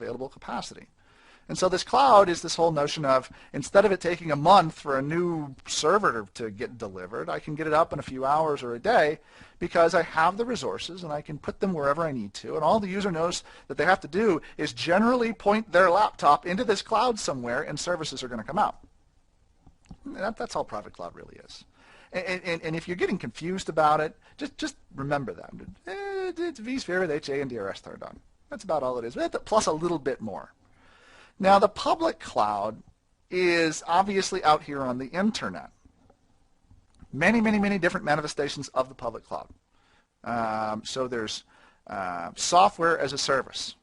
available capacity. And so this cloud is this whole notion of, instead of it taking a month for a new server to get delivered, I can get it up in a few hours or a day because I have the resources and I can put them wherever I need to. And all the user knows that they have to do is generally point their laptop into this cloud somewhere and services are going to come out. That's all private cloud really is. And if you're getting confused about it, just remember that. It's vSphere with HA and DRS turned on. That's about all it is, plus a little bit more. Now, the public cloud is obviously out here on the internet. Many, many, many different manifestations of the public cloud. So there's software as a service.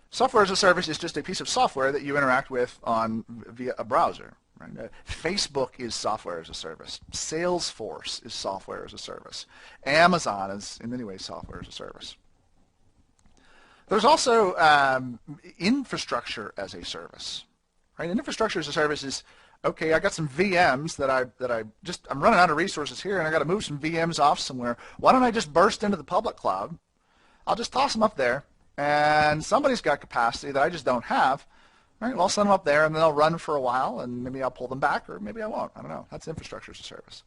Software as a service is just a piece of software that you interact with via a browser. Right? Facebook is software as a service. Salesforce is software as a service. Amazon is, in many ways, software as a service. There's also infrastructure as a service, right? And infrastructure as a service is, okay, I got some VMs that I'm running out of resources here, and I got to move some VMs off somewhere. Why don't I just burst into the public cloud? I'll just toss them up there, and somebody's got capacity that I just don't have. All right, well, I'll send them up there, and then they'll run for a while, and maybe I'll pull them back, or maybe I won't. I don't know. That's infrastructure as a service.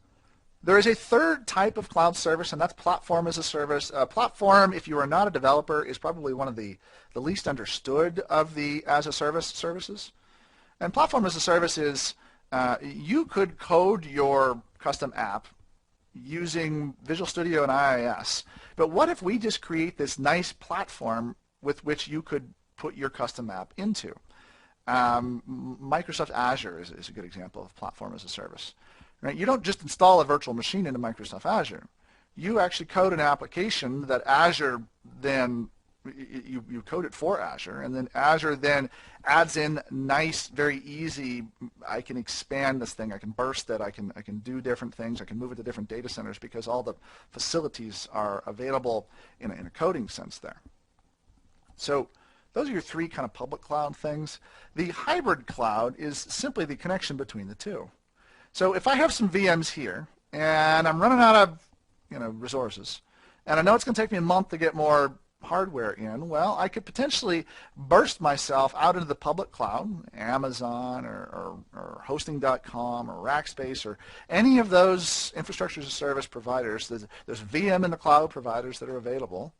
There is a third type of cloud service, and that's platform as a service. Platform, if you are not a developer, is probably one of the least understood of the as-a-service services. And platform as a service is you could code your custom app using Visual Studio and IIS. But what if we just create this nice platform with which you could put your custom app into? Microsoft Azure is a good example of platform as a service. Right? You don't just install a virtual machine into Microsoft Azure. You actually code an application that Azure then, you code it for Azure, and then Azure then adds in nice, very easy, I can expand this thing, I can burst it, I can do different things, I can move it to different data centers because all the facilities are available in a coding sense there. So those are your three kind of public cloud things. The hybrid cloud is simply the connection between the two. So if I have some VMs here, and I'm running out of resources, and I know it's going to take me a month to get more hardware in, well, I could potentially burst myself out into the public cloud, Amazon or hosting.com or Rackspace or any of those infrastructure as a service providers. There's VM in the cloud providers that are available.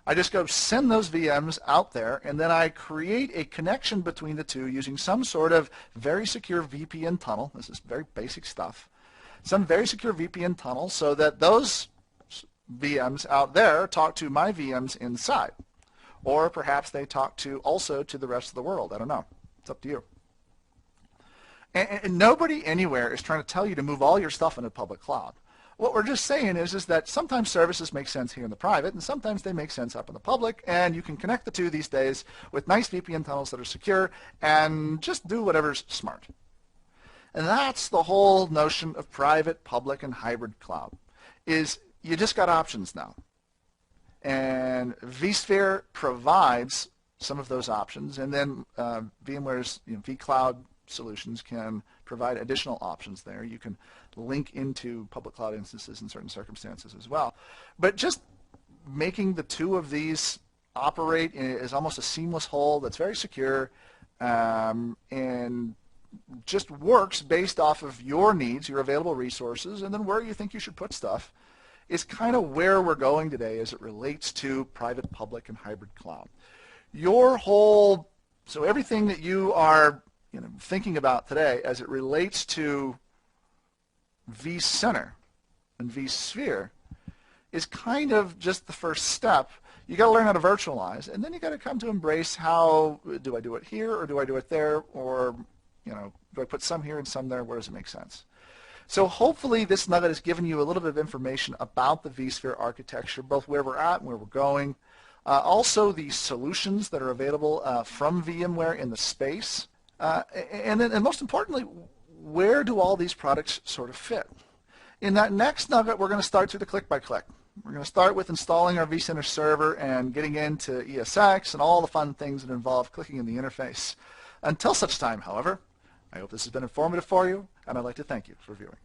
I just go send those VMs out there, and then I create a connection between the two using some sort of very secure VPN tunnel. This is very basic stuff. Some very secure VPN tunnel so that those VMs out there talk to my VMs inside. Or perhaps they talk also to the rest of the world. I don't know. It's up to you. And nobody anywhere is trying to tell you to move all your stuff into the public cloud. What we're just saying is that sometimes services make sense here in the private, and sometimes they make sense up in the public, and you can connect the two these days with nice VPN tunnels that are secure, and just do whatever's smart. And that's the whole notion of private, public, and hybrid cloud, is you just got options now. And vSphere provides some of those options, and then VMware's vCloud solutions can provide additional options there. You can link into public cloud instances in certain circumstances as well. But just making the two of these operate is almost a seamless whole that's very secure and just works based off of your needs, your available resources, and then where you think you should put stuff is kind of where we're going today as it relates to private, public, and hybrid cloud. So everything that you are thinking about today as it relates to vCenter and vSphere is kind of just the first step. You got to learn how to virtualize, and then you got to come to embrace how do I do it here or do I do it there, or do I put some here and some there? Where does it make sense? So hopefully this nugget has given you a little bit of information about the vSphere architecture, both where we're at and where we're going. Also the solutions that are available from VMware in the space. And most importantly, where do all these products sort of fit? In that next nugget, we're going to start through the click-by-click. We're going to start with installing our vCenter server and getting into ESX and all the fun things that involve clicking in the interface. Until such time, however, I hope this has been informative for you, and I'd like to thank you for viewing.